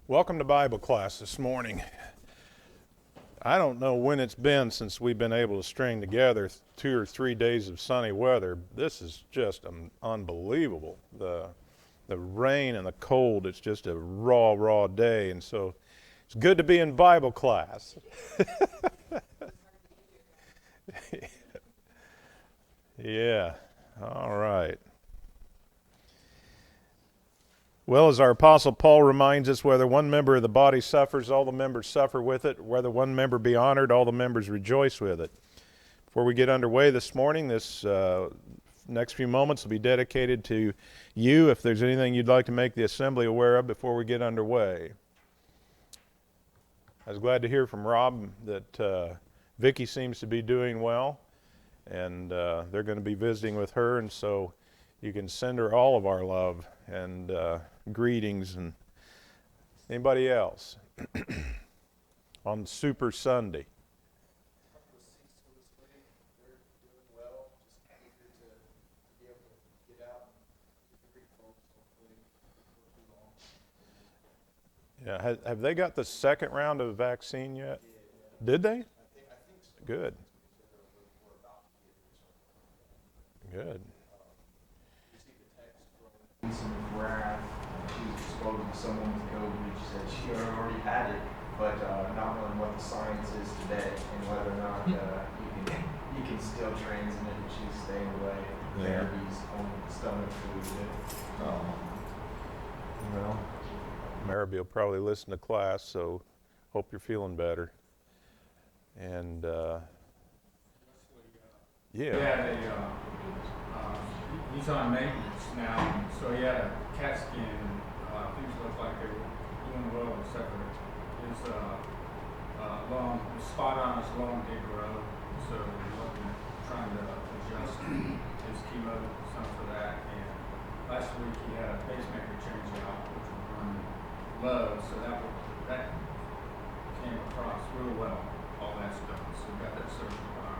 Welcome to Bible class this morning. I don't know when it's been since we've been able to string together 2 or 3 days of sunny weather. This is just unbelievable. The rain and the cold, it's just a raw day. And so it's good to be in Bible class. Yeah, all right. Well, as our Apostle Paul reminds us, whether one member of the body suffers, all the members suffer with it. Whether one member be honored, all the members rejoice with it. Before we get underway this morning, this next few moments will be dedicated to you. If there's anything you'd like to make the assembly aware of before we get underway. I was glad to hear from Rob that Vicki seems to be doing well, and they're going to be visiting with her, and so you can send her all of our love and greetings. And anybody else on Super Sunday? Yeah, have they got the second round of the vaccine yet? Did they? Good. Good. Some graph. She was spoken to someone with COVID. She said she already had it, but not knowing what the science is today and whether or not you can still transmit it. She's staying away. Yeah. Therapies, stomach food. Oh. Well, Maribel will probably listen to class, so hope you're feeling better. And Yeah, he's on maintenance now, so he had a CAT scan. Things look like they were doing well, except for his spot on his long dig row. So we're looking at trying to adjust his chemo some for that. And last week he had a pacemaker change out, which was running low, so that came across real well. All that's done, so we got that surgery on.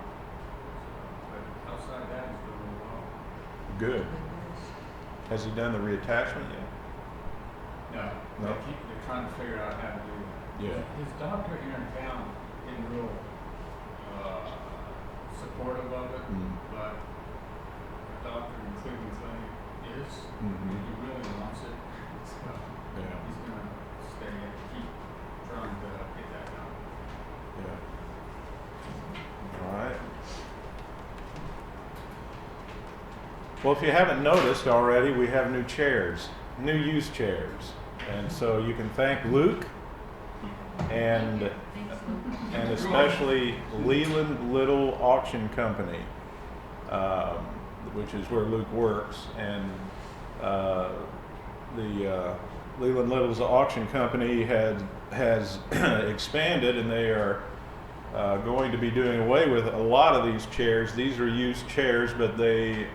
But outside that, he's doing real well. good. Has he done the reattachment yet? No. They're trying to figure out how to do it. Yeah. His doctor here in town isn't real supportive of it, but the doctor in Cleveland Clinic is. Mhm. He really wants it. So Yeah. he's going to stay and keep trying to get that done. Yeah. All right. Well, if you haven't noticed already, we have new chairs, new used chairs. And so you can thank Luke and especially Leland Little Auction Company, which is where Luke works. And the Leland Little's auction company has expanded, and they are going to be doing away with a lot of these chairs. These are used chairs, but they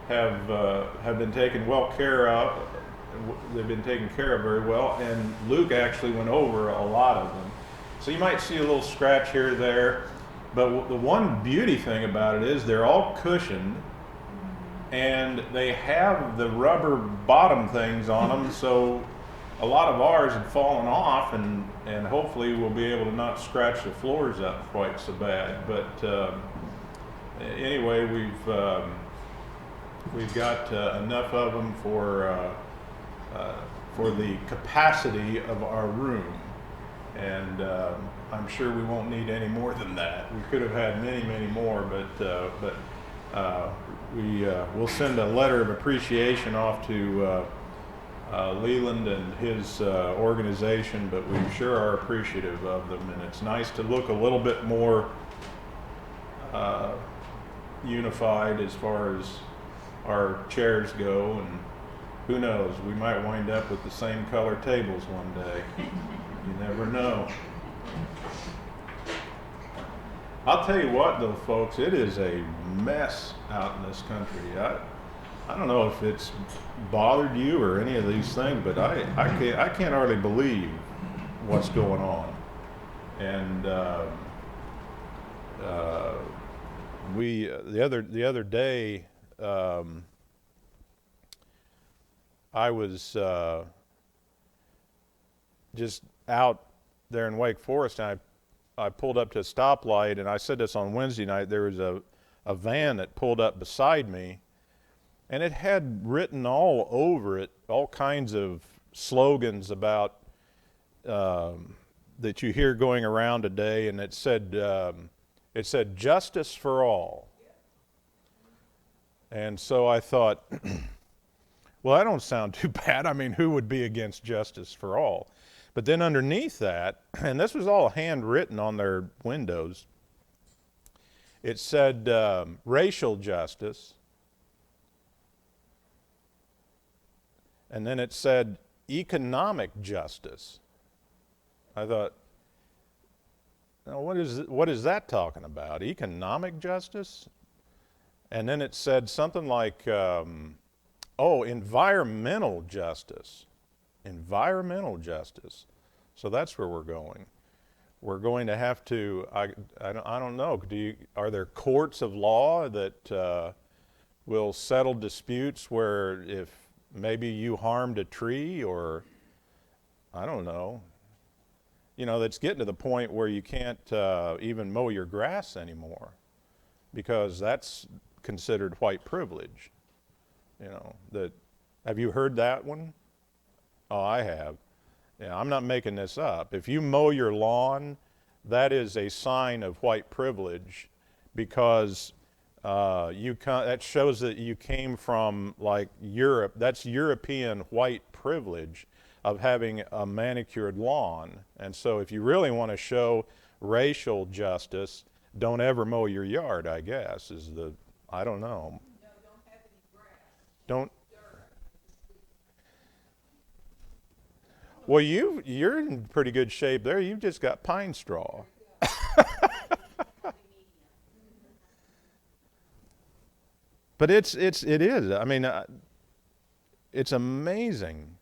have been taken well care of. They've been taken care of very well, and Luke actually went over a lot of them. So you might see a little scratch here or there, but the one beauty thing about it is they're all cushioned, and they have the rubber bottom things on them, so a lot of ours had fallen off, and hopefully we'll be able to not scratch the floors up quite so bad. But anyway, we've got enough of them for the capacity of our room, and I'm sure we won't need any more than that. We could have had many more, but we'll send a letter of appreciation off to Leland and his organization, but we sure are appreciative of them, and it's nice to look a little bit more unified as far as our chairs go, and who knows, we might wind up with the same color tables one day. You never know. I'll tell you what though, folks, it is a mess out in this country. I don't know if it's bothered you or any of these things, but I can't hardly believe what's going on. And the other day, I was just out there in Wake Forest, and I pulled up to a stoplight, and I said this on Wednesday night. There was a van that pulled up beside me, and it had written all over it all kinds of slogans about that you hear going around today, and it said justice for all. And so I thought, well, that don't sound too bad. I mean, who would be against justice for all? But then underneath that, and this was all handwritten on their windows, it said racial justice, and then it said economic justice. I thought, now what is that talking about? Economic justice? And then it said something like, environmental justice. Environmental justice. So that's where we're going. We're going to have to, I don't know, are there courts of law that will settle disputes where if maybe you harmed a tree, or I don't know, that's getting to the point where you can't even mow your grass anymore because that's considered white privilege. Have you heard that one? Oh, I have. Yeah, I'm not making this up. If you mow your lawn, that is a sign of white privilege because that shows that you came from like Europe. That's European white privilege of having a manicured lawn. And so if you really want to show racial justice, don't ever mow your yard, I guess, I don't know. No, don't have any grass. Don't. Well, you're in pretty good shape there. You've just got pine straw. But it is. I mean, it's amazing.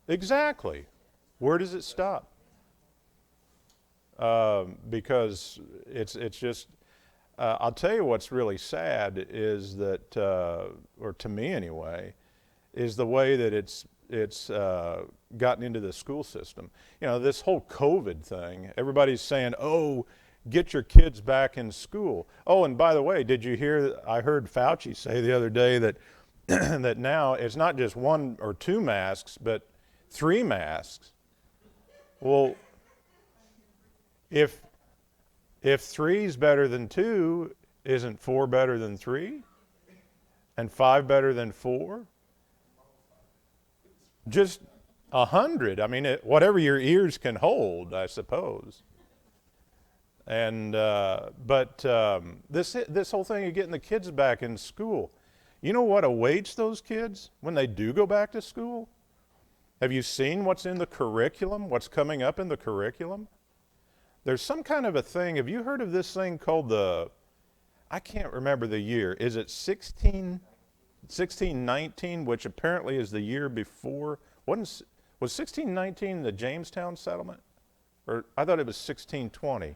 Exactly. Where does it stop? Because it's just. I'll tell you what's really sad is that, or to me anyway, is the way that it's gotten into the school system. This whole COVID thing, everybody's saying, oh, get your kids back in school. Oh, and by the way, did you hear, I heard Fauci say the other day that, that now it's not just 1 or 2 masks, but 3 masks. Well, if 3 is better than 2, isn't 4 better than 3? And 5 better than 4? Just 100. I mean, whatever your ears can hold, I suppose. And this whole thing of getting the kids back in school, you know what awaits those kids when they do go back to school? Have you seen what's in the curriculum? What's coming up in the curriculum? There's some kind of a thing. Have you heard of this thing called I can't remember the year. Is it 1619, which apparently is the year before? Was 1619 the Jamestown settlement? Or I thought it was 1620.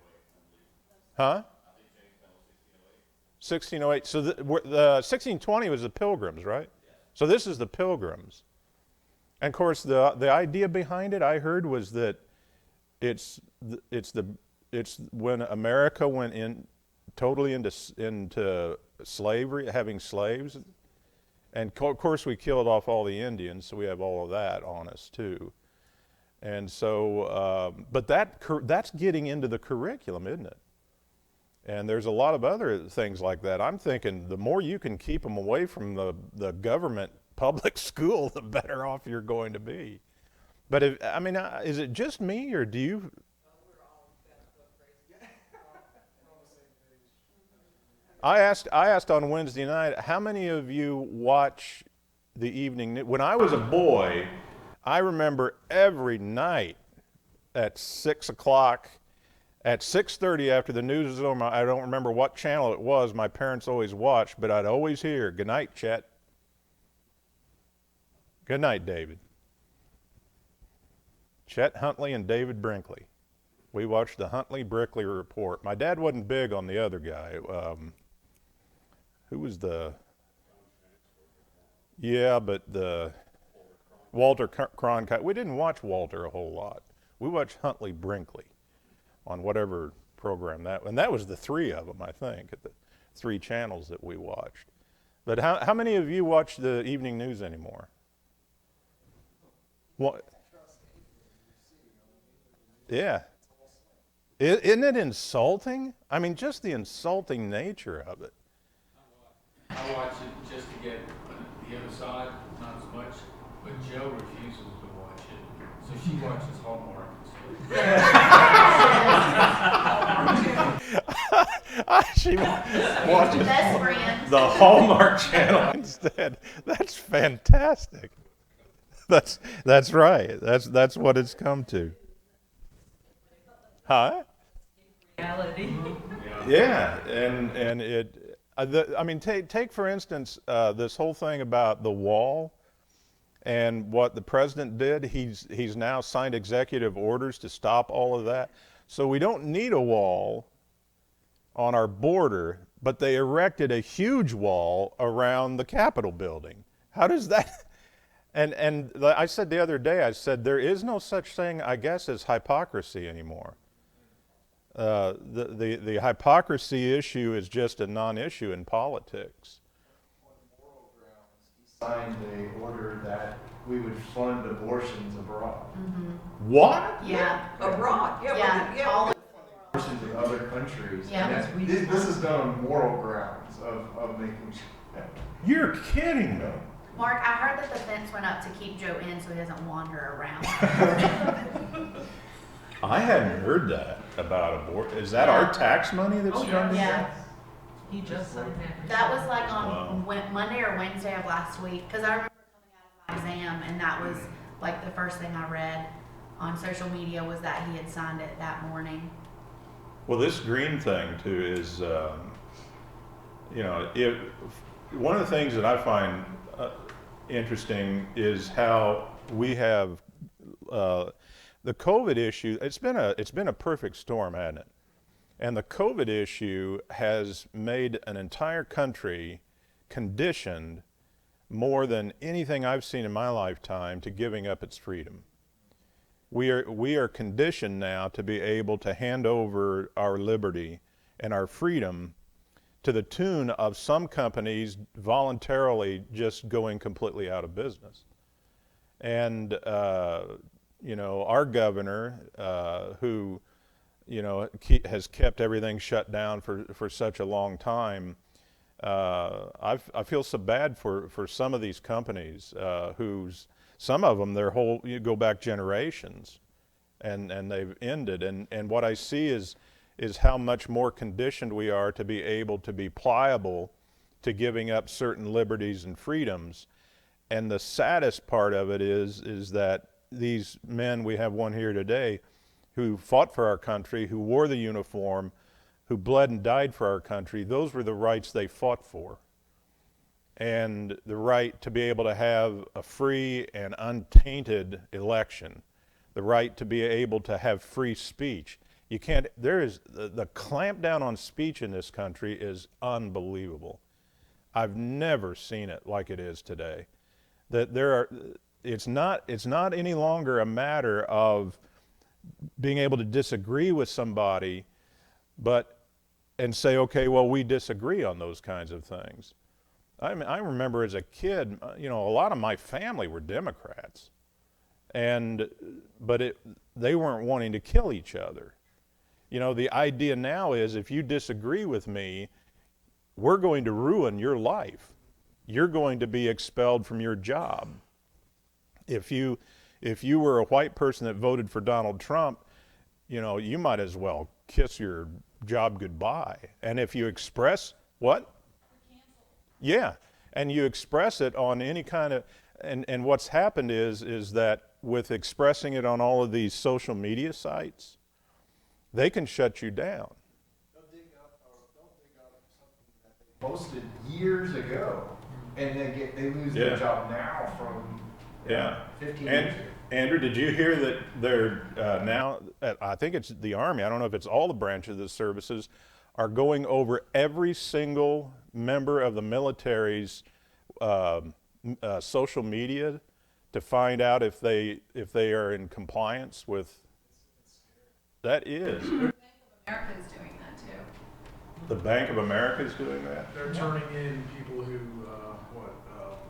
Huh? 1608. So the 1620 was the Pilgrims, right? So this is the Pilgrims. And of course, the idea behind it, I heard, was that it's when America went totally into slavery, having slaves, and of course we killed off all the Indians, so we have all of that on us too. And so, but that's getting into the curriculum, isn't it? And there's a lot of other things like that. I'm thinking the more you can keep them away from the government public school, the better off you're going to be. But is it just me, or do you? I asked on Wednesday night, how many of you watch the evening news? When I was a boy, I remember every night at 6 o'clock, at 6:30 after the news was over, I don't remember what channel it was, my parents always watched, but I'd always hear, "Good night, Chet." Good night, David. Chet Huntley and David Brinkley. We watched the Huntley-Brinkley report. My dad wasn't big on the other guy. Who was yeah, but Walter Cronkite. We didn't watch Walter a whole lot. We watched Huntley Brinkley on whatever program and that was the three of them, I think, at the three channels that we watched. But how many of you watch the evening news anymore? What? Yeah. Isn't it insulting? I mean, just the insulting nature of it. I watch it just to get the other side, not as much, but Joe refuses to watch it, so she watches Hallmark. She watches Best friend. the Hallmark Channel instead. That's fantastic. That's right. That's what it's come to. Huh? Reality. Yeah, and it. I mean, take for instance this whole thing about the wall, and what the president did. He's now signed executive orders to stop all of that. So we don't need a wall on our border, but they erected a huge wall around the Capitol building. How does that? And I said the other day, I said there is no such thing, I guess, as hypocrisy anymore. The hypocrisy issue is just a non-issue in politics. On moral grounds, he signed the order that we would fund abortions abroad. What? Yeah. Abroad, Yeah. All Abortions in other countries. Yeah. And this is done on moral grounds of making sure. You're kidding me. Mark, I heard that the fence went up to keep Joe in so he doesn't wander around. I hadn't heard that about abortion. Is that our tax money that's going to Yeah. He just signed that. That was like on Wow. Monday or Wednesday of last week, because I remember coming out of my exam, and that was like the first thing I read on social media was that he had signed it that morning. Well, this green thing too is, you know, one of the things that I find interesting is how we have the COVID issue. It's been a perfect storm, hasn't it? And the COVID issue has made an entire country conditioned more than anything I've seen in my lifetime to giving up its freedom. We are conditioned now to be able to hand over our liberty and our freedom to the tune of some companies voluntarily just going completely out of business. And, you know, our governor, who, you know, has kept everything shut down for such a long time, I feel so bad for some of these companies some of them, you go back generations, and they've ended. And what I see is how much more conditioned we are to be able to be pliable to giving up certain liberties and freedoms. And the saddest part of it is that these men, we have one here today, who fought for our country, who wore the uniform, who bled and died for our country, those were the rights they fought for. And the right to be able to have a free and untainted election, the right to be able to have free speech. You can't, the clampdown on speech in this country is unbelievable. I've never seen it like it is today. It's not any longer a matter of being able to disagree with somebody, and say, okay, well, we disagree on those kinds of things. I mean, I remember as a kid, you know, a lot of my family were Democrats, but they weren't wanting to kill each other. You know, the idea now is if you disagree with me, we're going to ruin your life. You're going to be expelled from your job. If you were a white person that voted for Donald Trump, you know, you might as well kiss your job goodbye. And if you express what? Yeah, and you express it on any kind of, and what's happened is that with expressing it on all of these social media sites, they can shut you down. They'll dig up something that they posted years ago, and they lose their job now from 15 years ago. Andrew, did you hear that they're now, I think it's the Army, I don't know if it's all the branches of the services, are going over every single member of the military's social media to find out if they are in compliance with. That is. America's doing that too. The Bank of America is doing that? They're turning in people who,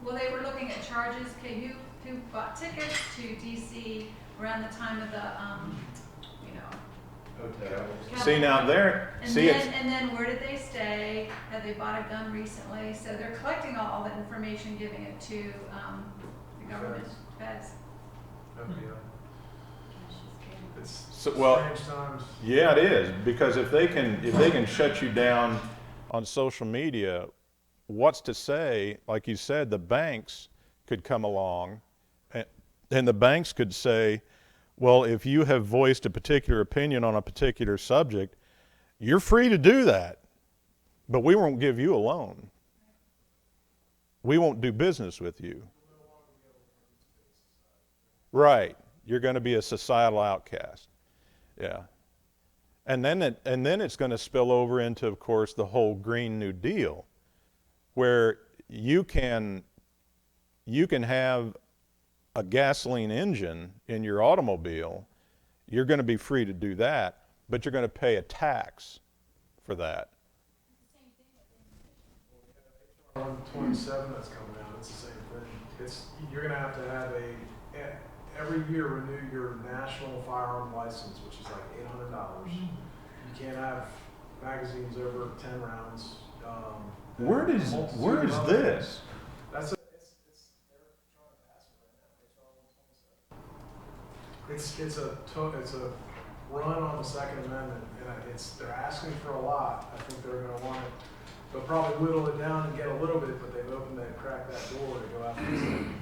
Well, they were looking at charges, okay, who bought tickets to DC around the time of the, you know. Hotels. See, now there, And see, then, it's, and then where did they stay? Have they bought a gun recently? So they're collecting all the information, giving it to, the government, feds. it's So, well, strange times. yeah, it is, because if they can shut you down on social media, what's to say, like you said, the banks could come along and the banks could say, well, if you have voiced a particular opinion on a particular subject, you're free to do that, but we won't give you a loan. We won't do business with you. Right. You're going to be a societal outcast. Yeah. And then it's going to spill over into, of course, the whole Green New Deal, where you can have a gasoline engine in your automobile. You're going to be free to do that, but you're going to pay a tax for that. 127 that's coming out, it's the same thing. You're gonna have every year renew your national firearm license, which is like $800. You can't have magazines over 10 rounds. Where is this? That's they're trying to pass it right now. It's a run on the Second Amendment, and they're asking for a lot. I think they're going to want it. They'll probably whittle it down and get a little bit, but they've opened that, cracked that door to go after the Second Amendment.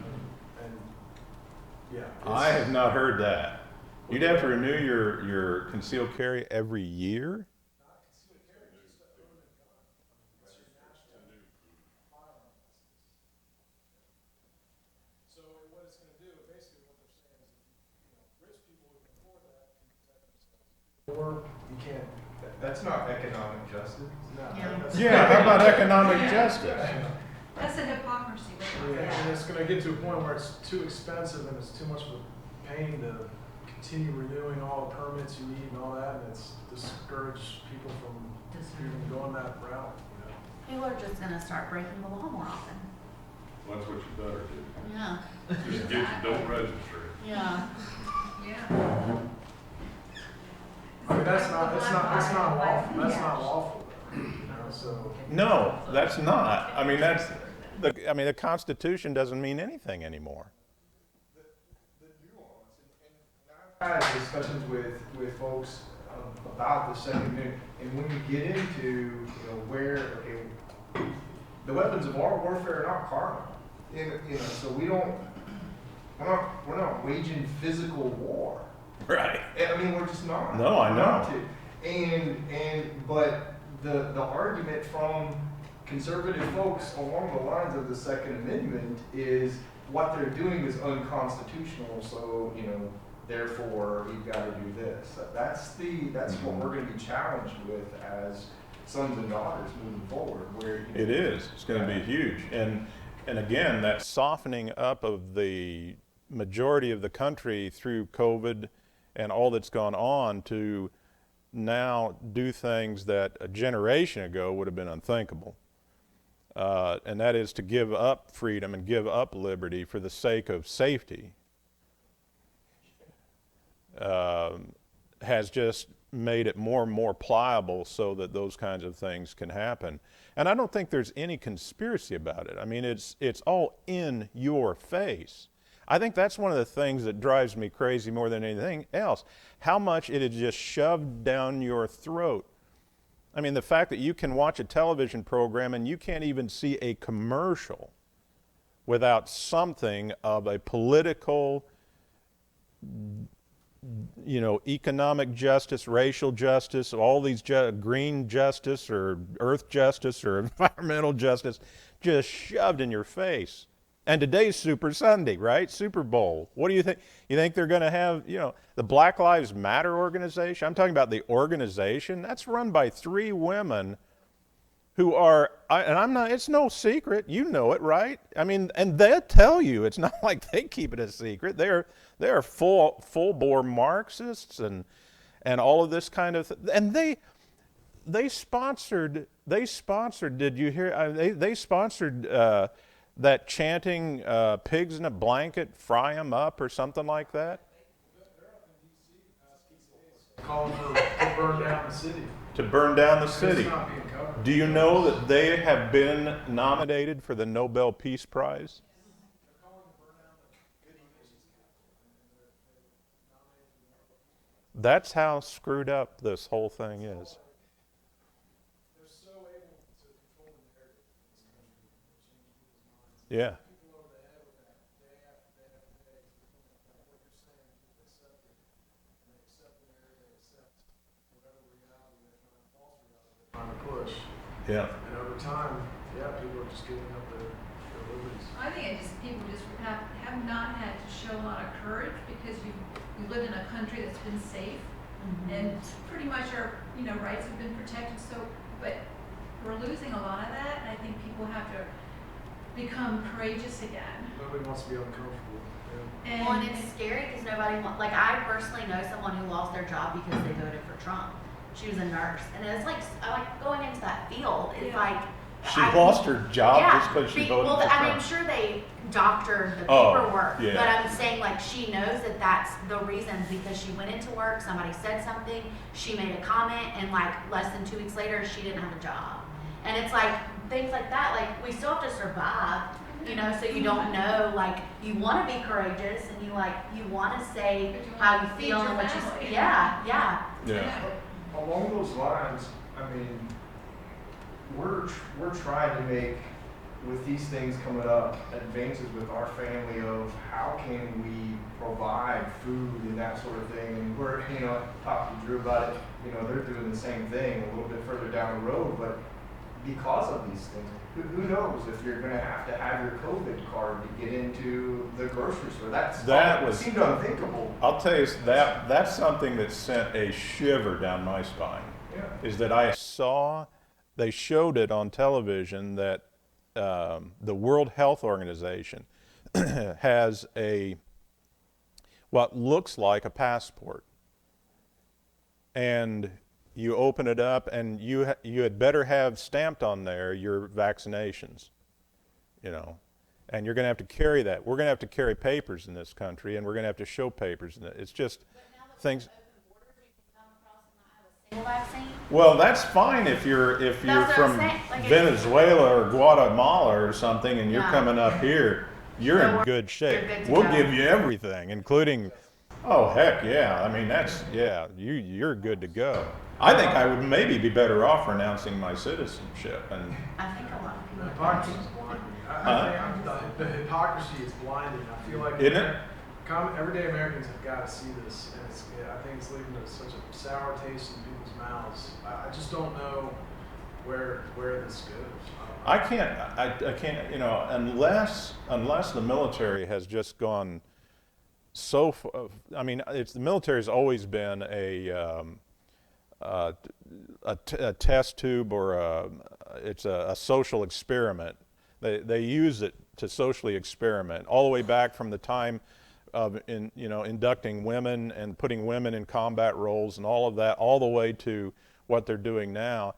And yeah, I have not heard that. You'd have to renew your concealed carry every year? So what it's going to do, basically what they're saying is, rich people who can afford that can protect themselves. Or you can't. That's not economic justice. No, Yeah. that's- Yeah, how about economic justice? That's a hypocrisy. Yeah, and it's going to get to a point where it's too expensive and it's too much of a pain to continue renewing all the permits you need and all that, and it's discouraged people from even going that route. People are just gonna start breaking the law more often. That's what you better do. Yeah. Just don't register it. Yeah. Yeah. I mean, it's not lawful. That's not lawful, so. No, that's not. I mean, the Constitution doesn't mean anything anymore. The nuance, and I've had discussions with folks about the Second Amendment, and when you get into where the weapons of our warfare are not carnal, so we're not waging physical war. Right. I mean, we're just not. No, I know. Not to. But the argument from conservative folks along the lines of the Second Amendment is what they're doing is unconstitutional. So therefore you've got to do this. That's what we're going to be challenged with as sons and daughters moving forward. Where It is. It's going to be huge. And again, that softening up of the majority of the country through COVID and all that's gone on to now do things that a generation ago would have been unthinkable. And that is to give up freedom and give up liberty for the sake of safety. Has just made it more and more pliable so that those kinds of things can happen. And I don't think there's any conspiracy about it. I mean, it's all in your face. I think that's one of the things that drives me crazy more than anything else, how much it is just shoved down your throat. I mean, the fact that you can watch a television program and you can't even see a commercial without something of a political, economic justice, racial justice, all these green justice or earth justice or environmental justice just shoved in your face. And today's Super Sunday, right? Super Bowl. What do you think? You think they're going to have, the Black Lives Matter organization? I'm talking about the organization. That's run by 3 women who are, and I'm not, it's no secret, you know it, right? I mean, and they'll tell you, it's not like they keep it a secret. They're full bore Marxists and all of this kind of, and they sponsored, did you hear, they sponsored that chanting, pigs in a blanket, fry them up or something like that? Calling for to burn down the city. To burn down the city. It's not being covered. Do you know that they have been nominated for the Nobel Peace Prize? That's how screwed up this whole thing is. They're so able to control the narrative in this country and change people's minds. Yeah. People over the head with that day after day after day to the point that what you're saying, people accept it. And they accept the narrative, they accept whatever reality they're trying to, false reality they're trying to push. Yeah. And over time, yeah, people are just giving up their liberties. I think people just have not had to show a lot of courage because you live in a country that's been safe and pretty much our rights have been protected. So, but we're losing a lot of that, and I think people have to become courageous again. Nobody wants to be uncomfortable. Yeah. Well, and it's scary because nobody wants, like, I personally know someone who lost their job because they voted for Trump. She was a nurse, and it's like, I like going into that field. It's like, She lost her job just because she voted well, for I mean, I'm Trump. sure they doctored the Oh, paperwork, yeah. but I'm saying, like, she knows that that's the reason because she went into work, somebody said something, she made a comment, and like less than 2 weeks later, she didn't have a job. And it's like things like that. Like, we still have to survive, so you don't know. Like, you want to be courageous, and you want to say how you feel and what you. Yeah. Along those lines, I mean, we're trying to make, with these things coming up, advances with our family of how can we provide food and that sort of thing. And we're, talking to Drew about it, they're doing the same thing a little bit further down the road. But because of these things, who knows if you're going to have your COVID card to get into the grocery store. That seemed unthinkable. I'll tell you, that's something that sent a shiver down my spine. Yeah. Is that I saw, they showed it on television that the World Health Organization has what looks like a passport. And you open it up, and you had better have stamped on there your vaccinations, and you're going to have to carry that. We're going to have to carry papers in this country, and we're going to have to show papers. And it's just things. Vaccine? Well, that's fine if you're what from I'm saying. Like, Venezuela or Guatemala or something, and you're coming up here. You're So in good shape. you're good to We'll go. give you everything, including. Oh heck yeah! I mean you're good to go. I think I would maybe be better off renouncing my citizenship and. I think a lot of people. The hypocrisy is blinding. I think the hypocrisy is blinding. I feel like Isn't it? Everyday Americans have got to see this, and I think it's leading to such a sour taste in people's mouths. I just don't know where this goes. I can't, unless the military has just gone so. I mean, the military's always been a test tube, or it's a social experiment. They use it to socially experiment all the way back from the time of inducting women and putting women in combat roles and all of that, all the way to what they're doing now.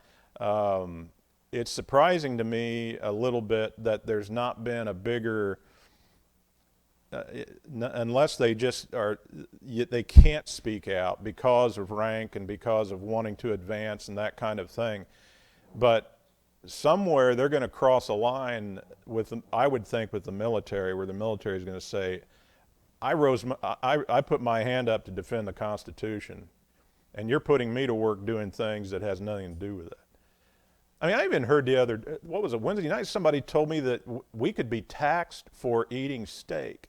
It's surprising to me a little bit that there's not been a bigger, unless they just are, they can't speak out because of rank and because of wanting to advance and that kind of thing. But somewhere they're going to cross a line with, I would think, with the military, where the military is going to say, I put my hand up to defend the Constitution, and you're putting me to work doing things that has nothing to do with it. I mean, I even heard Wednesday night, somebody told me that we could be taxed for eating steak,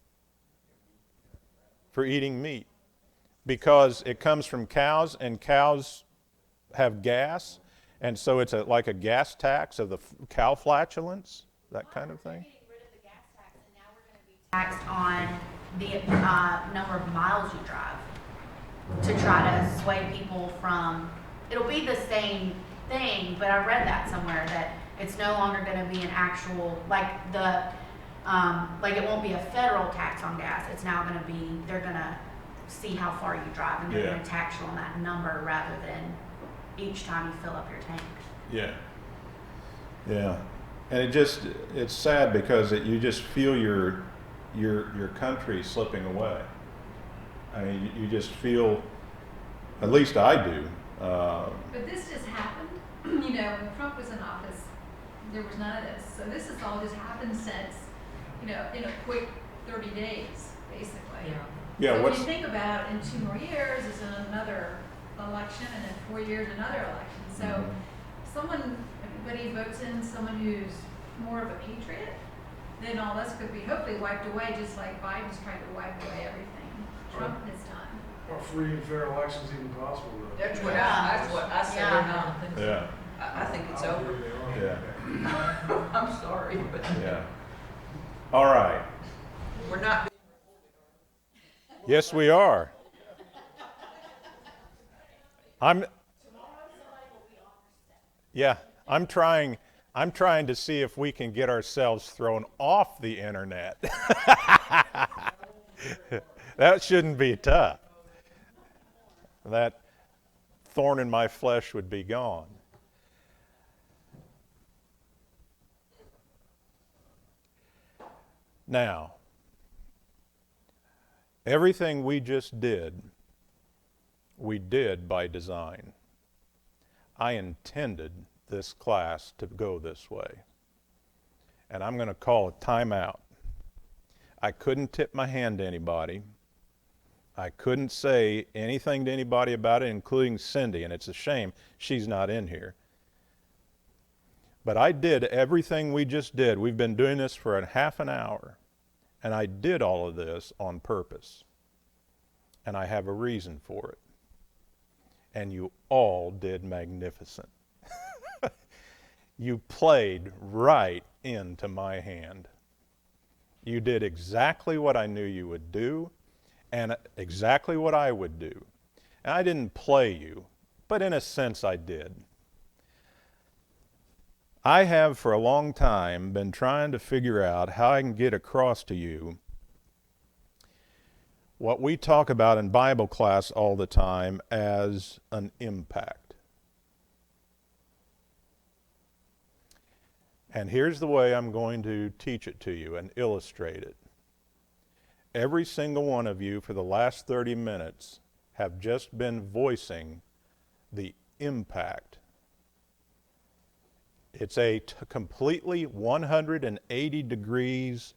for eating meat, because it comes from cows, and cows have gas, and so it's like a gas tax of the cow flatulence, that kind of thing. We're getting rid of the gas tax, and now we're going to be taxed on the number of miles you drive to try to sway people from. It'll be the same thing, but I read that somewhere that it's no longer going to be an actual, like like it won't be a federal tax on gas. It's now going to be, they're going to see how far you drive, and they're Yeah. going to tax you on that number rather than each time you fill up your tank. Yeah. Yeah. And it's sad because you just feel your country slipping away. I mean, you just feel, at least I do. But this just happened, you know, when Trump was in office, there was none of this. So this has all just happened since, you know, in a quick 30 days, basically. Yeah. Yeah, So what's, if you think about in 2 more years is another election, and in 4 years another election. So Mhm. everybody votes in someone who's more of a patriot, then all this could be hopefully wiped away, just like Biden's trying to wipe away everything Trump has done. Are free and fair elections even possible though? That's what I said, Yeah. they're not. yeah, I think it's I over. believe they are. yeah, I'm sorry, but yeah. All right. we're not. Yes, we are. Yeah, I'm trying to see if we can get ourselves thrown off the internet. That shouldn't be tough. That thorn in my flesh would be gone. Now, everything we just did, we did by design. I intended this class to go this way. And I'm going to call a timeout. I couldn't tip my hand to anybody. I couldn't say anything to anybody about it, including Cindy, and it's a shame she's not in here. But I did everything we just did. We've been doing this for a half an hour, and I did all of this on purpose. And I have a reason for it. And you all did magnificent. You played right into my hand. You did exactly what I knew you would do, and exactly what I would do. And I didn't play you, but in a sense I did. I have for a long time been trying to figure out how I can get across to you what we talk about in Bible class all the time as an impact. And here's the way I'm going to teach it to you and illustrate it. Every single one of you for the last 30 minutes have just been voicing the impact. It's a completely 180 degrees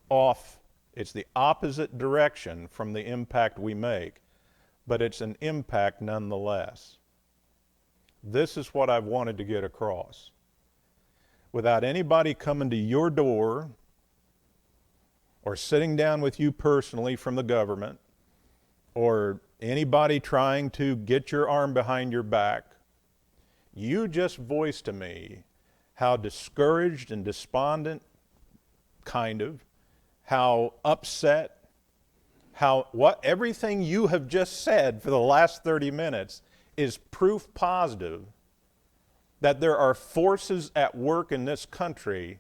off. It's the opposite direction from the impact we make, but it's an impact nonetheless. This is what I've wanted to get across. Without anybody coming to your door or sitting down with you personally from the government, or anybody trying to get your arm behind your back, you just voiced to me how discouraged and despondent, kind of, how upset, everything you have just said for the last 30 minutes is proof positive that there are forces at work in this country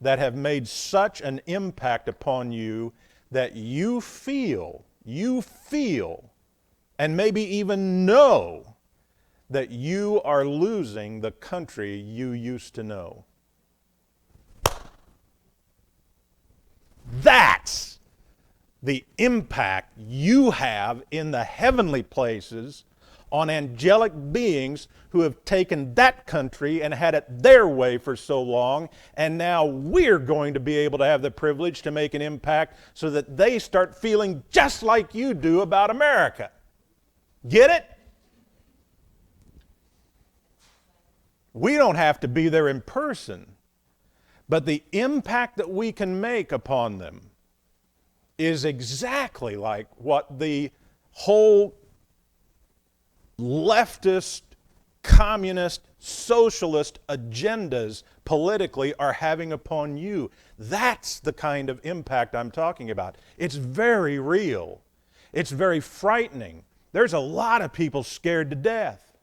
that have made such an impact upon you that you feel, and maybe even know that you are losing the country you used to know. That's the impact you have in the heavenly places on angelic beings who have taken that country and had it their way for so long, and now we're going to be able to have the privilege to make an impact so that they start feeling just like you do about America. Get it? We don't have to be there in person, but the impact that we can make upon them is exactly like what the whole leftist, communist, socialist agendas politically are having upon you. That's the kind of impact I'm talking about. It's very real. It's very frightening. There's a lot of people scared to death.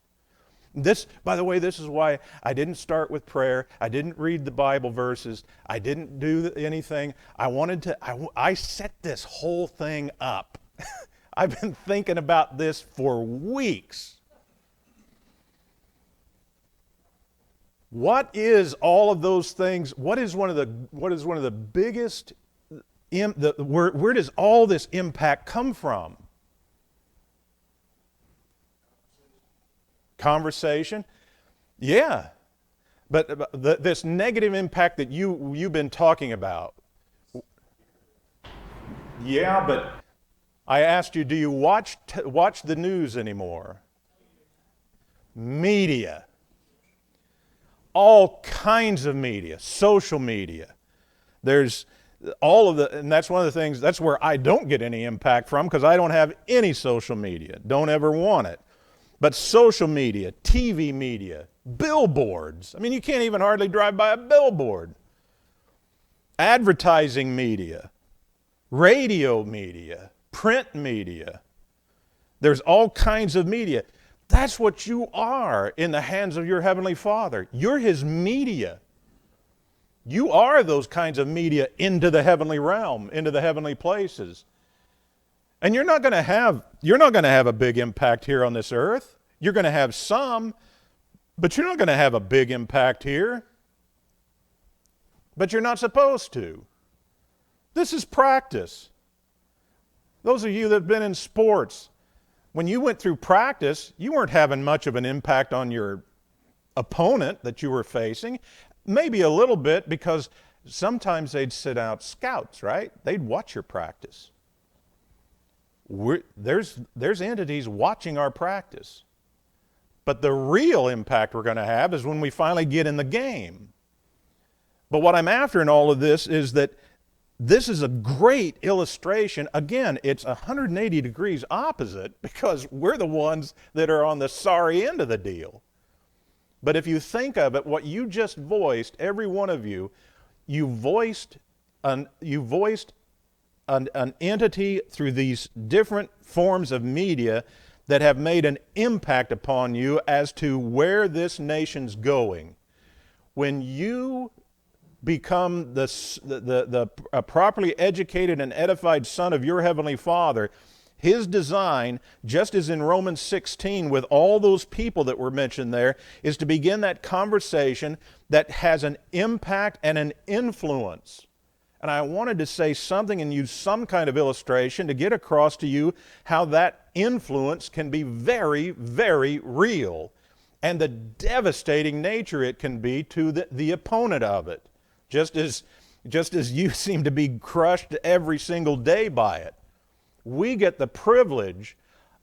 This, by the way, this is why I didn't start with prayer. I didn't read the Bible verses. I didn't do anything. I set this whole thing up. I've been thinking about this for weeks. What is all of those things? What is one of the biggest, where does all this impact come from? Conversation? Yeah. But this negative impact that you've been talking about. Yeah, but I asked you, do you watch the news anymore? Media. All kinds of media, social media. There's all of and that's one of the things, that's where I don't get any impact from, because I don't have any social media. Don't ever want it. But social media, TV media, billboards. I mean, you can't even hardly drive by a billboard. Advertising media, radio media, print media. There's all kinds of media. That's what you are in the hands of your Heavenly Father. You're His media. You are those kinds of media into the heavenly realm, into the heavenly places. And you're not going to have a big impact here on this earth. You're going to have some, but you're not going to have a big impact here. But you're not supposed to. This is practice. Those of you that have been in sports, when you went through practice, you weren't having much of an impact on your opponent that you were facing. Maybe a little bit, because sometimes they'd sit out scouts, right? They'd watch your practice. There's entities watching our practice. But the real impact we're going to have is when we finally get in the game. But what I'm after in all of this is that this is a great illustration. Again, it's 180 degrees opposite, because we're the ones that are on the sorry end of the deal. But if you think of it, what you just voiced, every one of you, you voiced an entity through these different forms of media that have made an impact upon you as to where this nation's going. When you become a properly educated and edified son of your Heavenly Father, His design, just as in Romans 16 with all those people that were mentioned there, is to begin that conversation that has an impact and an influence. And I wanted to say something and use some kind of illustration to get across to you how that influence can be very, very real, and the devastating nature it can be to the opponent of it, just as you seem to be crushed every single day by it. We get the privilege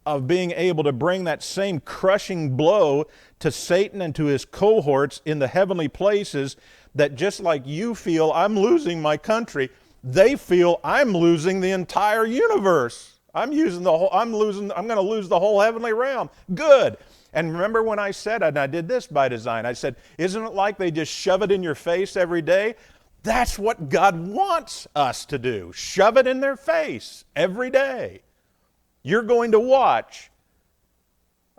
of being able to bring that same crushing blow to Satan and to his cohorts in the heavenly places, that just like you feel I'm losing my country, they feel I'm losing the entire universe. I'm going to lose the whole heavenly realm. Good. And remember when I said, and I did this by design, I said, isn't it like they just shove it in your face every day? That's what God wants us to do. Shove it in their face every day. You're going to watch.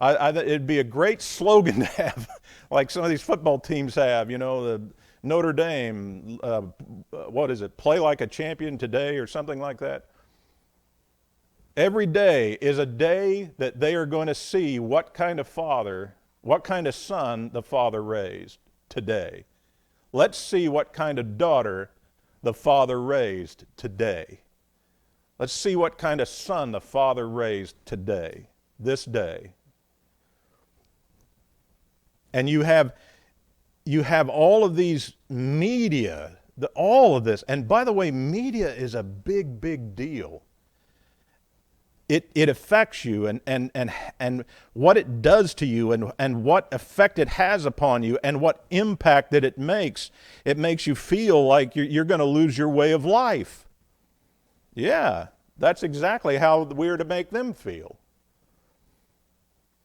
It'd be a great slogan to have, like some of these football teams have, the Notre Dame, play like a champion today, or something like that. Every day is a day that they are going to see what kind of son the Father raised today. Let's see what kind of daughter the Father raised today. Let's see what kind of son the Father raised today, this day. And you have all of these media, all of this. And by the way, media is a big, big deal. It affects you, and what it does to you, and what effect it has upon you, and what impact that it makes. It makes you feel like you're going to lose your way of life. Yeah, that's exactly how we're to make them feel.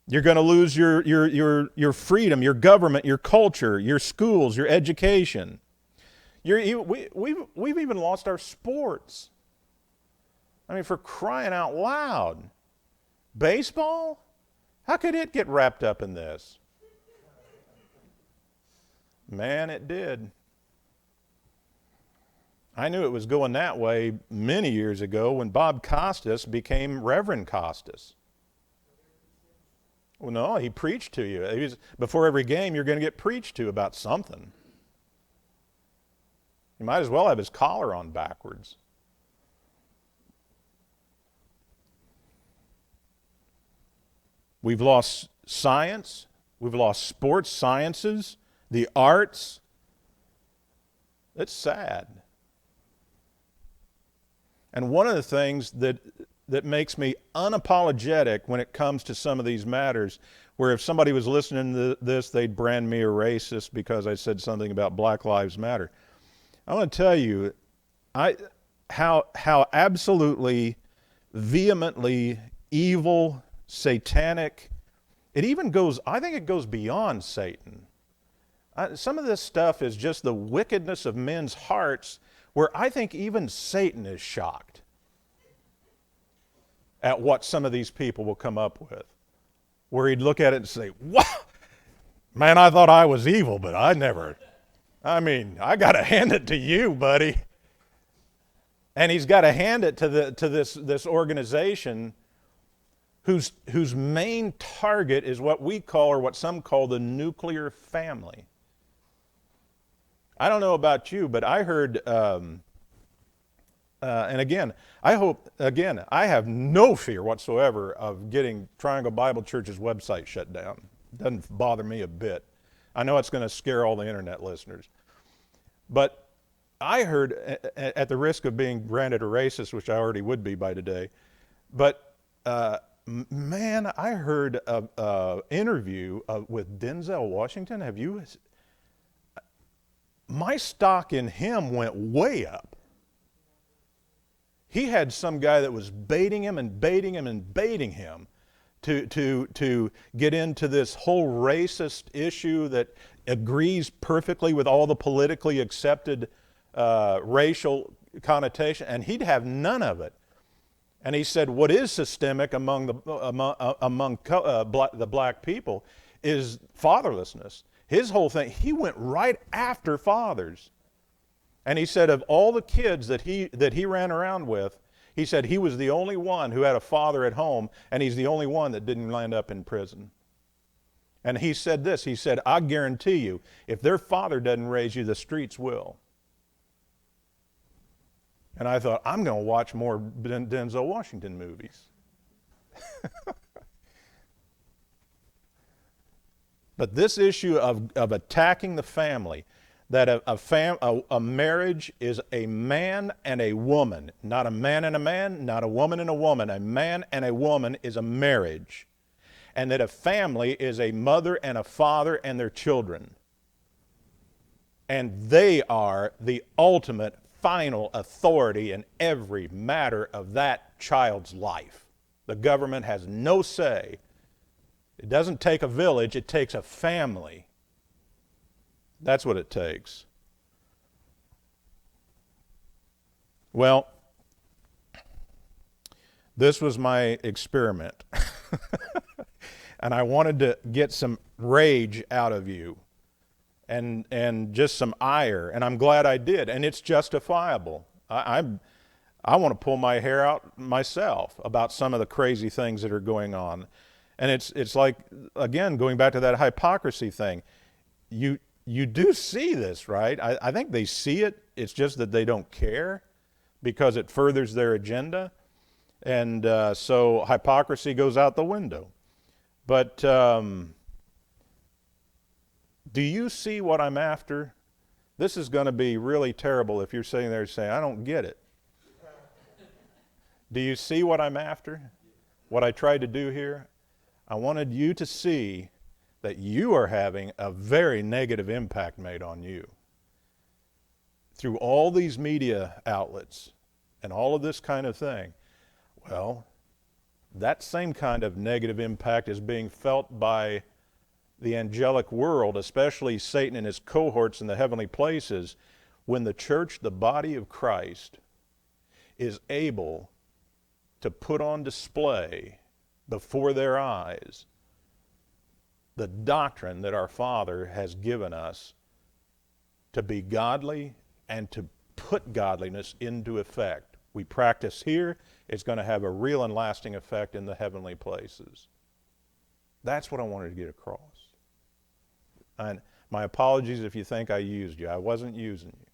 You're going to lose your freedom, your government, your culture, your schools, your education. We've even lost our sports. I mean, for crying out loud. Baseball? How could it get wrapped up in this? Man, it did. I knew it was going that way many years ago when Bob Costas became Reverend Costas. Well, no, he preached to you. Before every game, you're going to get preached to about something. You might as well have his collar on backwards. We've lost science. We've lost sports sciences, the arts. It's sad. And one of the things that makes me unapologetic when it comes to some of these matters, where if somebody was listening to this, they'd brand me a racist because I said something about Black Lives Matter. I want to tell you how absolutely vehemently evil, satanic, it even goes, I think it goes beyond Satan. Some of this stuff is just the wickedness of men's hearts, where I think even Satan is shocked at what some of these people will come up with. Where he'd look at it and say, wow, man, I thought I was evil, but I got to hand it to you, buddy. And he's got to hand it to this organization whose main target is what we call, or what some call, the nuclear family. I don't know about you, but I heard, and again, I have no fear whatsoever of getting Triangle Bible Church's website shut down. It doesn't bother me a bit. I know it's going to scare all the internet listeners. But I heard, at the risk of being branded a racist, which I already would be by today, but man, I heard an interview with Denzel Washington. My stock in him went way up. He had some guy that was baiting him to get into this whole racist issue that agrees perfectly with all the politically accepted racial connotation, and he'd have none of it. And he said, what is systemic among the black people is fatherlessness. His whole thing, he went right after fathers. And he said of all the kids that he ran around with, he said he was the only one who had a father at home, and he's the only one that didn't land up in prison. And he said this, he said, I guarantee you, if their father doesn't raise you, the streets will. And I thought, I'm going to watch more Denzel Washington movies. But this issue of attacking the family, that a marriage is a man and a woman, not a man and a man, not a woman and a woman. A man and a woman is a marriage. And that a family is a mother and a father and their children. And they are the ultimate final authority in every matter of that child's life. The government has no say. It doesn't take a village, it takes a family. That's what it takes. Well, this was my experiment. And I wanted to get some rage out of you and just some ire, and I'm glad I did, and it's justifiable. I want to pull my hair out myself about some of the crazy things that are going on. And it's like, again, going back to that hypocrisy thing, you do see this, right? I think they see it. It's just that they don't care because it furthers their agenda. And so hypocrisy goes out the window. But do you see what I'm after? This is going to be really terrible if you're sitting there saying, I don't get it. Do you see what I'm after? What I tried to do here? I wanted you to see that you are having a very negative impact made on you. Through all these media outlets and all of this kind of thing, well, that same kind of negative impact is being felt by the angelic world, especially Satan and his cohorts in the heavenly places, when the church, the body of Christ, is able to put on display before their eyes the doctrine that our Father has given us to be godly and to put godliness into effect. We practice here, it's going to have a real and lasting effect in the heavenly places. That's what I wanted to get across. And my apologies if you think I used you. I wasn't using you.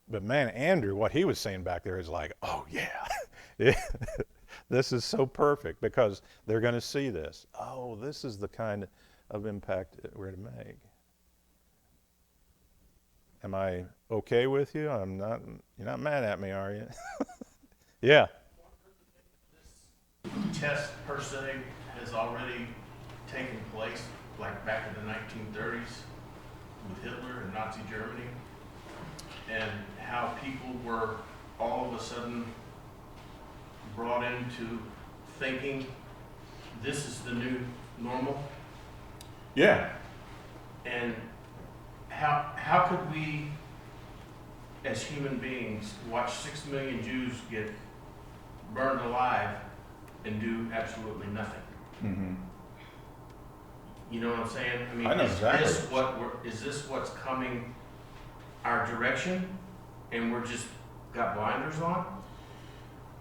But man, Andrew, what he was saying back there is like, oh yeah, this is so perfect, because they're going to see this. Oh, this is the kind of impact that we're to make. Am I okay with you? I'm not. You're not mad at me, are you? Yeah. Test per se has already taken place, like back in the 1930s with Hitler and Nazi Germany, and how people were all of a sudden brought into thinking this is the new normal. Yeah. And how could we, as human beings, watch 6 million Jews get burned alive and do absolutely nothing? Mm-hmm. You know what I'm saying? I mean, I know exactly. Is this what's coming our direction, and we're just got blinders on?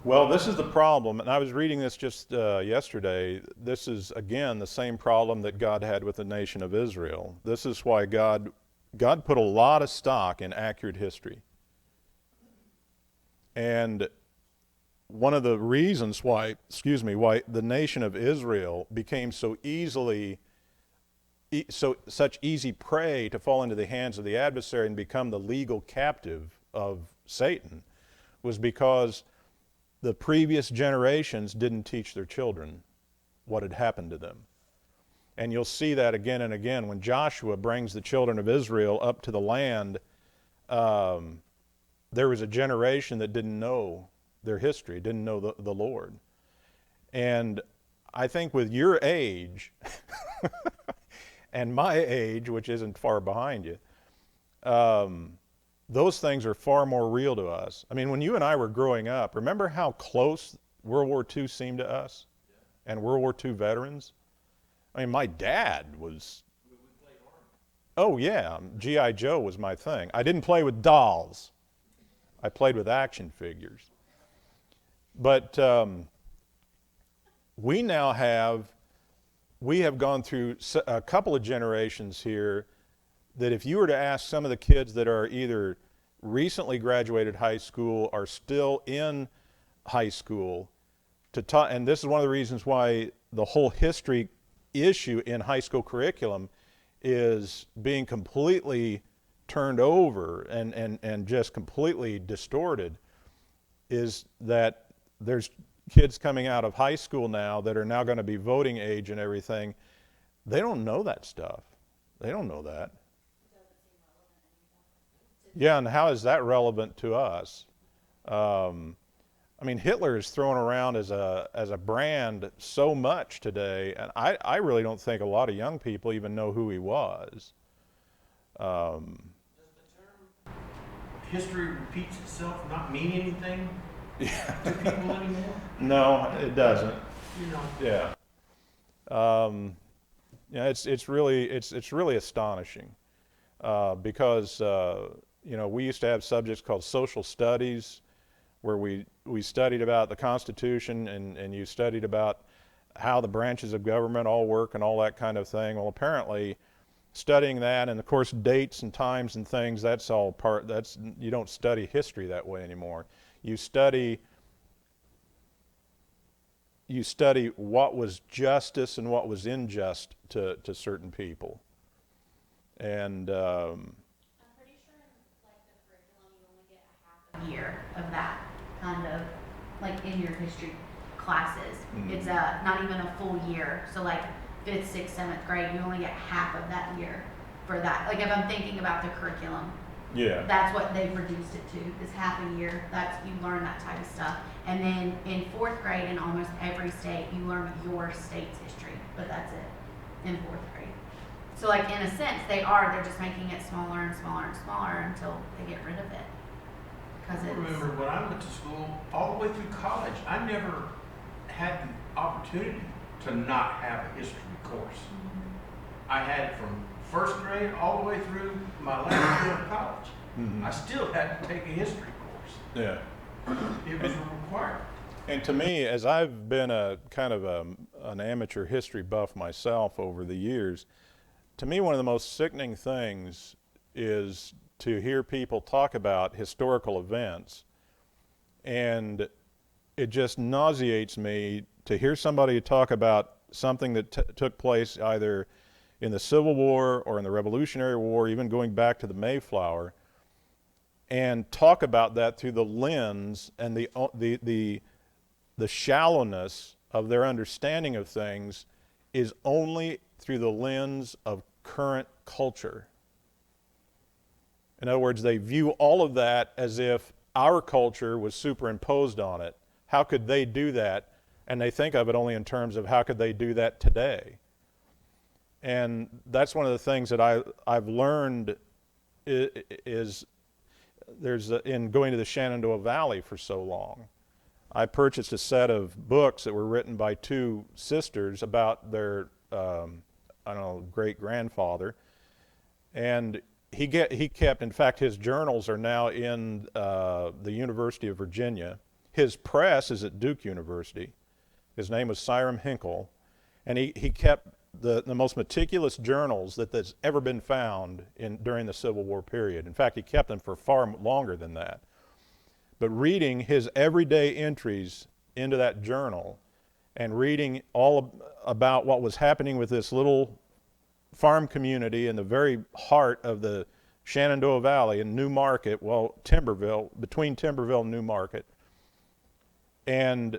Well, this is the problem, and I was reading this just yesterday. This is, again, the same problem that God had with the nation of Israel. This is why God put a lot of stock in accurate history. And one of the reasons why the nation of Israel became so such easy prey to fall into the hands of the adversary and become the legal captive of Satan was because the previous generations didn't teach their children what had happened to them. And you'll see that again and again when Joshua brings the children of Israel up to the land. There was a generation that didn't know their history, didn't know the Lord. And I think with your age and my age, which isn't far behind you, those things are far more real to us. I mean, when you and I were growing up, remember how close World War II seemed to us? And World War II veterans? I mean, my dad was... Oh, yeah. G.I. Joe was my thing. I didn't play with dolls. I played with action figures. But we have gone through a couple of generations here that if you were to ask some of the kids that are either recently graduated high school or still in high school, and this is one of the reasons why the whole history issue in high school curriculum is being completely turned over and just completely distorted, is that there's kids coming out of high school now that are now going to be voting age and everything. They don't know that stuff. They don't know that. Yeah, and how is that relevant to us? I mean, Hitler is thrown around as a brand so much today, and I really don't think a lot of young people even know who he was. Does the term history repeats itself not mean anything to people anymore? No, it doesn't. You know. Yeah. Yeah, it's really astonishing because we used to have subjects called social studies, where we studied about the Constitution and you studied about how the branches of government all work and all that kind of thing. Well, apparently, studying that and of course dates and times and things, you don't study history that way anymore. You study what was justice and what was unjust to certain people. And I'm pretty sure in like the curriculum you only get a half a year of that kind of like in your history classes. Mm-hmm. It's not even a full year. So like 5th, 6th, 7th grade, you only get half of that year for that. Like if I'm thinking about the curriculum, yeah, that's what they've reduced it to, is half a year. You learn that type of stuff. And then in 4th grade in almost every state, you learn your state's history, but that's it in 4th grade. So like in a sense, they're just making it smaller and smaller and smaller until they get rid of it. Because I remember when I went to school, all the way through college, I never had the opportunity to not have a history course. I had it from first grade all the way through my last year of college. Mhm. I still had to take a history course. Yeah. It was required. And to me, as I've been a kind of an amateur history buff myself over the years, to me, one of the most sickening things is to hear people talk about historical events, and it just nauseates me to hear somebody talk about something that took place either in the Civil War or in the Revolutionary War, even going back to the Mayflower, and talk about that through the lens and the shallowness of their understanding of things is only through the lens of current culture. In other words, they view all of that as if our culture was superimposed on it. How could they do that? And they think of it only in terms of how could they do that today. And that's one of the things that I've learned is in going to the Shenandoah Valley for so long. I purchased a set of books that were written by two sisters about their, great-grandfather. And he kept, in fact, his journals are now in the University of Virginia. His press is at Duke University. His name was Cyrus Hinkle. And he kept the most meticulous journals that's ever been found during the Civil War period. In fact, he kept them for far longer than that. But reading his everyday entries into that journal and reading all about what was happening with this little farm community in the very heart of the Shenandoah Valley in New Market, Timberville, between Timberville and New Market. And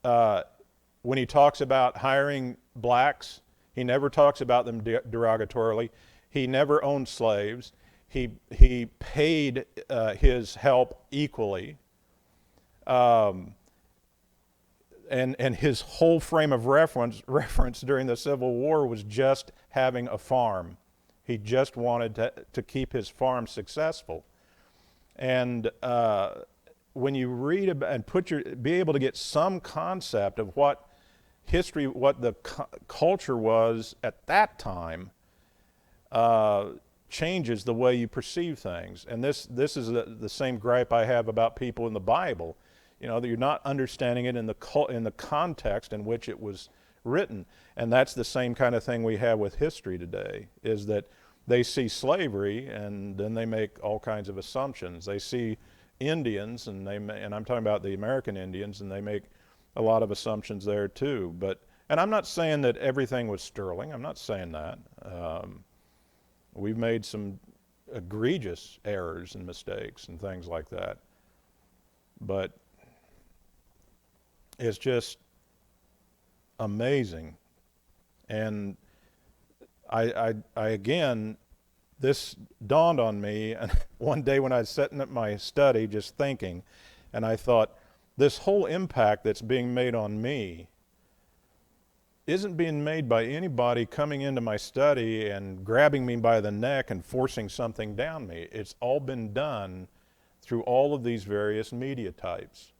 when he talks about hiring blacks, he never talks about them derogatorily. He never owned slaves. He paid his help equally. And his whole frame of reference during the Civil War was just having a farm. He just wanted to keep his farm successful. And when you read about and be able to get some concept of what history, what the culture was at that time, changes the way you perceive things. And this is the same gripe I have about people in the Bible. You know, that you're not understanding it in the context in which it was written. And that's the same kind of thing we have with history today, is that they see slavery and then they make all kinds of assumptions. They see Indians, and I'm talking about the American Indians, and they make a lot of assumptions there too. And I'm not saying that everything was sterling. I'm not saying that. We've made some egregious errors and mistakes and things like that. But it's just amazing. And I again, this dawned on me one day when I was sitting at my study just thinking, and I thought, this whole impact that's being made on me isn't being made by anybody coming into my study and grabbing me by the neck and forcing something down me. It's all been done through all of these various media types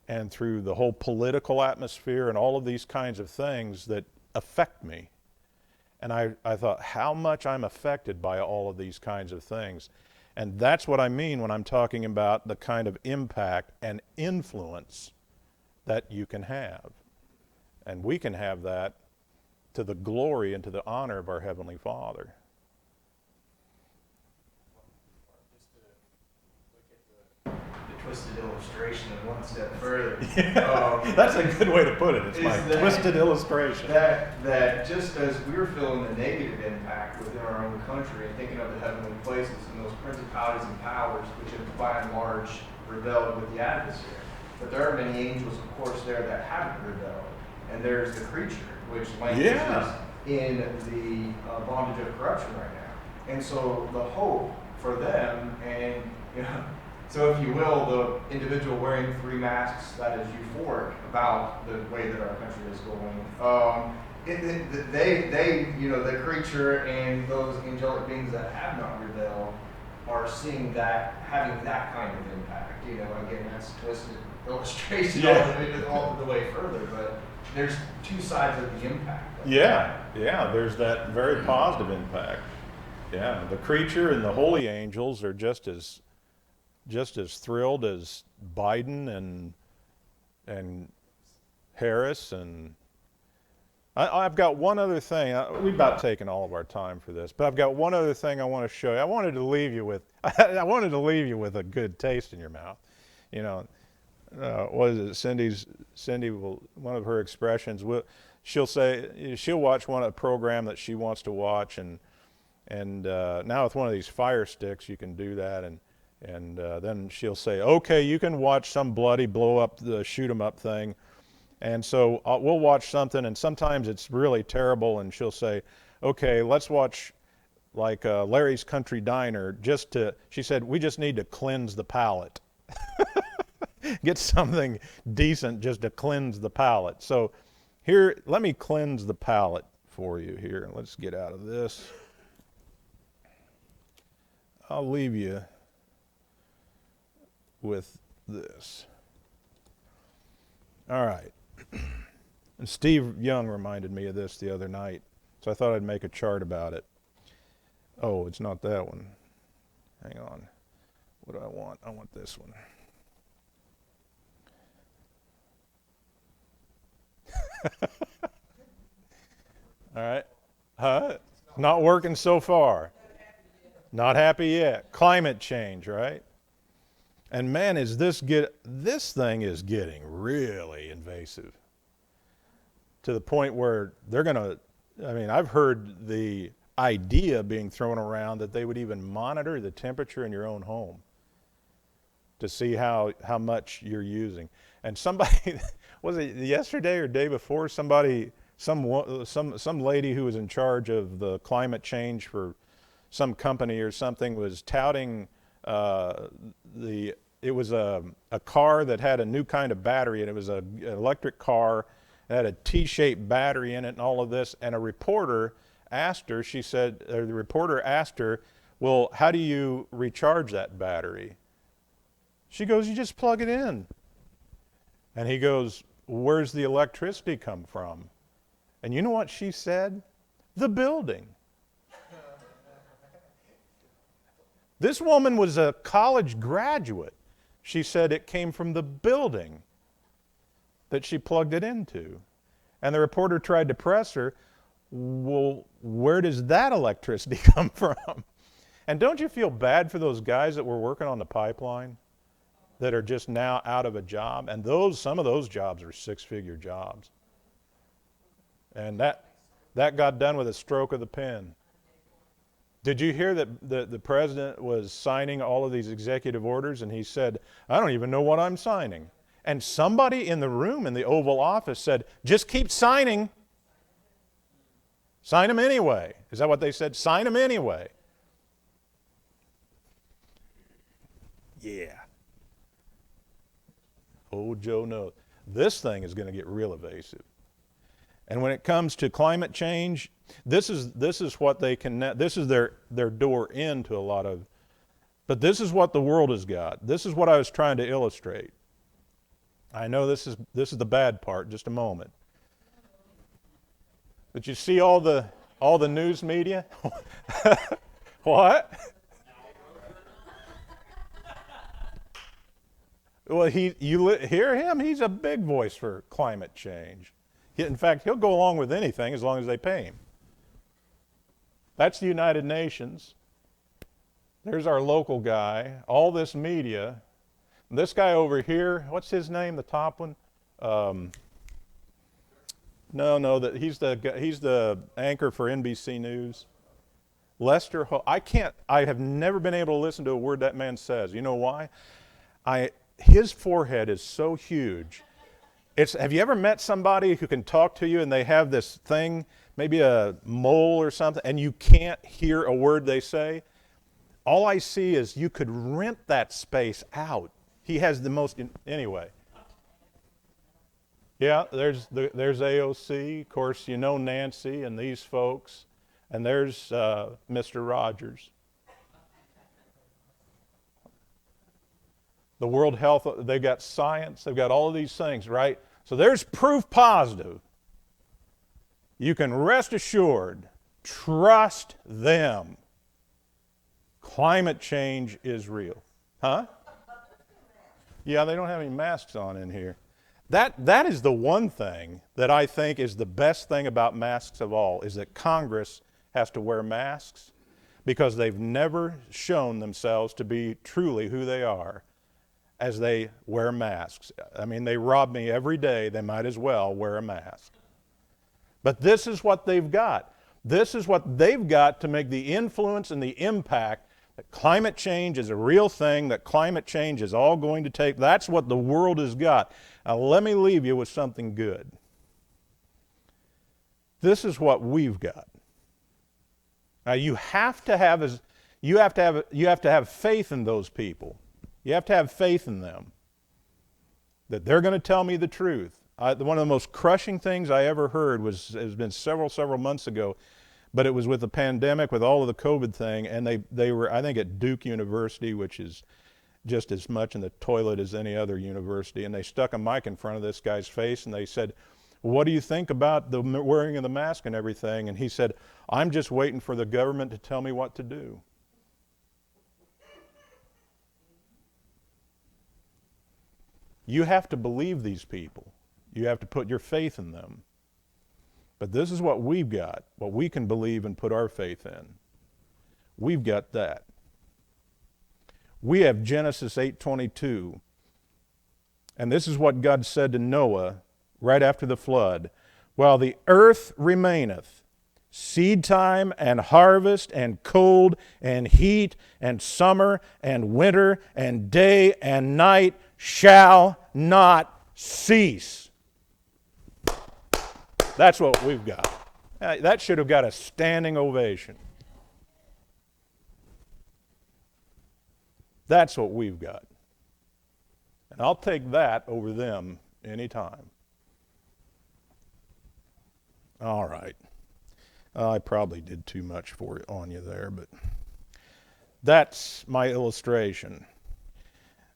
and through the whole political atmosphere and all of these kinds of things that affect me. And I thought how much I'm affected by all of these kinds of things. And that's what I mean when I'm talking about the kind of impact and influence that you can have. And we can have that to the glory and to the honor of our Heavenly Father. The twisted illustration of one step further. That's a good way to put it. It's my twisted illustration. That just as we're feeling the negative impact within our own country and thinking of the heavenly places and those principalities and powers which have by and large rebelled with the adversary. But there are many angels, of course, there that haven't rebelled. And there's the creature, which languishes in the bondage of corruption right now. And so the hope for them, and so if you will, the individual wearing 3 masks that is euphoric about the way that our country is going. The creature and those angelic beings that have not rebelled are seeing that, having that kind of impact. Again, that's twisted illustration all the way further, but there's two sides of the impact. Yeah, there's that very positive impact. Yeah, the creature and the holy angels are just as thrilled as Biden and Harris. And I've got one other thing. We've about taken all of our time for this, but I've got one other thing I want to show you. I wanted to leave you with a good taste in your mouth. You know, what is it? Cindy will, one of her expressions, she'll say, she'll watch a program that she wants to watch, and now with one of these Fire Sticks you can do that, and then she'll say, okay, you can watch some bloody blow up the shoot 'em up thing. And so we'll watch something, and sometimes it's really terrible, and she'll say, okay, let's watch like Larry's Country Diner, she said, we just need to cleanse the palate. Get something decent just to cleanse the palate. So here, let me cleanse the palate for you here. Let's get out of this. I'll leave you with this. All right. And Steve Young reminded me of this the other night, so I thought I'd make a chart about it. Oh, it's not that one. Hang on. What do I want? I want this one. All right. Huh? Not working so far. Not happy yet. Climate change, right? And man, this thing is getting really invasive to the point where they're going to, I've heard the idea being thrown around that they would even monitor the temperature in your own home to see how much you're using. And somebody, was it yesterday or day before, some lady who was in charge of the climate change for some company or something was touting it was a car that had a new kind of battery, and it was an electric car. It had a T-shaped battery in it and all of this, and a reporter asked her, the reporter asked her, well, how do you recharge that battery? She goes, you just plug it in. And he goes, where's the electricity come from? And you know what she said? The building. This woman was a college graduate. She said it came from the building that she plugged it into. And the reporter tried to press her, well, where does that electricity come from? And don't you feel bad for those guys that were working on the pipeline that are just now out of a job? And some of those jobs are six-figure jobs. And that got done with a stroke of the pen. Did you hear that the president was signing all of these executive orders, and he said, I don't even know what I'm signing. And somebody in the room in the Oval Office said, just keep signing. Sign them anyway. Is that what they said? Sign them anyway. Yeah. Old Joe knows. This thing is going to get real evasive. And when it comes to climate change, this is what they can, this is their door into a lot of, but this is what the world has got. This is what I was trying to illustrate. I know this is the bad part, just a moment. But you see all the news media? What? Well, you hear him? He's a big voice for climate change. In fact, he'll go along with anything as long as they pay him. That's the United Nations. There's our local guy. All this media. This guy over here, what's his name? The top one? He's the anchor for NBC News. Lester I have never been able to listen to a word that man says. You know why? His forehead is so huge. Have you ever met somebody who can talk to you and they have this thing, maybe a mole or something, and you can't hear a word they say? All I see is you could rent that space out. He has the most, anyway. Yeah, there's AOC, of course, you know Nancy and these folks, and there's Mr. Rogers. The World Health, they've got science, they've got all of these things, right? So there's proof positive You can rest assured, trust them. Climate change is real. Huh? Yeah, they don't have any masks on in here. That is the one thing that I think is the best thing about masks of all, is that Congress has to wear masks because they've never shown themselves to be truly who they are as they wear masks. I mean, they rob me every day. They might as well wear a mask. But this is what they've got. This is what they've got to make the influence and the impact that climate change is a real thing, that climate change is all going to take. That's what the world has got. Now, let me leave you with something good. This is what we've got. Now, you have to have faith in those people. You have to have faith in them, that they're going to tell me the truth. One of the most crushing things I ever heard has been several months ago, but it was with the pandemic, with all of the COVID thing, and they were, I think, at Duke University, which is just as much in the toilet as any other university, and they stuck a mic in front of this guy's face, and they said, "What do you think about the wearing of the mask and everything?" And he said, "I'm just waiting for the government to tell me what to do." You have to believe these people. You have to put your faith in them. But this is what we've got, what we can believe and put our faith in. We've got that. We have Genesis 8:22. And this is what God said to Noah right after the flood. "While the earth remaineth, seed time and harvest and cold and heat and summer and winter and day and night shall not cease." That's what we've got. That should have got a standing ovation. That's what we've got. And I'll take that over them anytime. All right. I probably did too much on you there, but that's my illustration.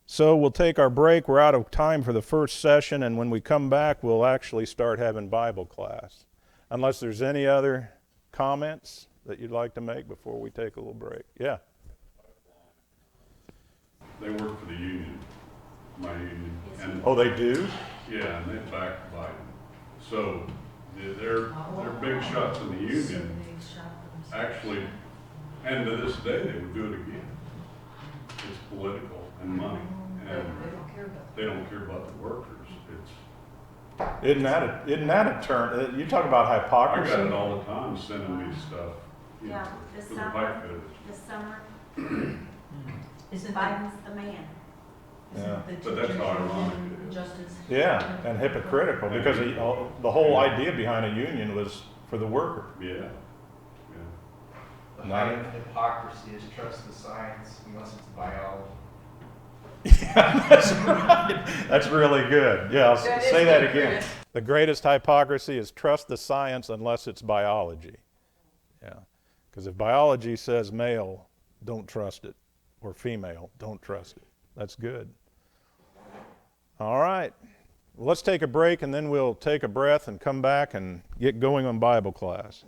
So we'll take our break. We're out of time for the first session, and when we come back, we'll actually start having Bible class. Unless there's any other comments that you'd like to make before we take a little break. Yeah. They work for the union, my union. And Oh, they do? yeah, and they back Biden. So they're big shots in the union. Actually, and to this day, they would do it again. It's political and money, and they don't care about the workers. Isn't that a term? You talk about I hypocrisy. got it all the time sending me stuff. You know, Yeah, for this the summer, pipe fitters. this summer, Isn't Biden's the man. Yeah. But that's how ironic it is. Justice. Yeah, and hypocritical, because the whole idea behind a union was for the worker. Yeah, yeah. The Not height it. of hypocrisy is trust the science unless it's biology. Yeah, that's right. That's really good. Yeah, I'll That say is that good, again. Chris. The greatest hypocrisy is trust the science unless it's biology. Yeah, because if biology says male, don't trust it, or female, don't trust it. That's good. All right. Well, let's take a break, and then we'll take a breath and come back and get going on Bible class.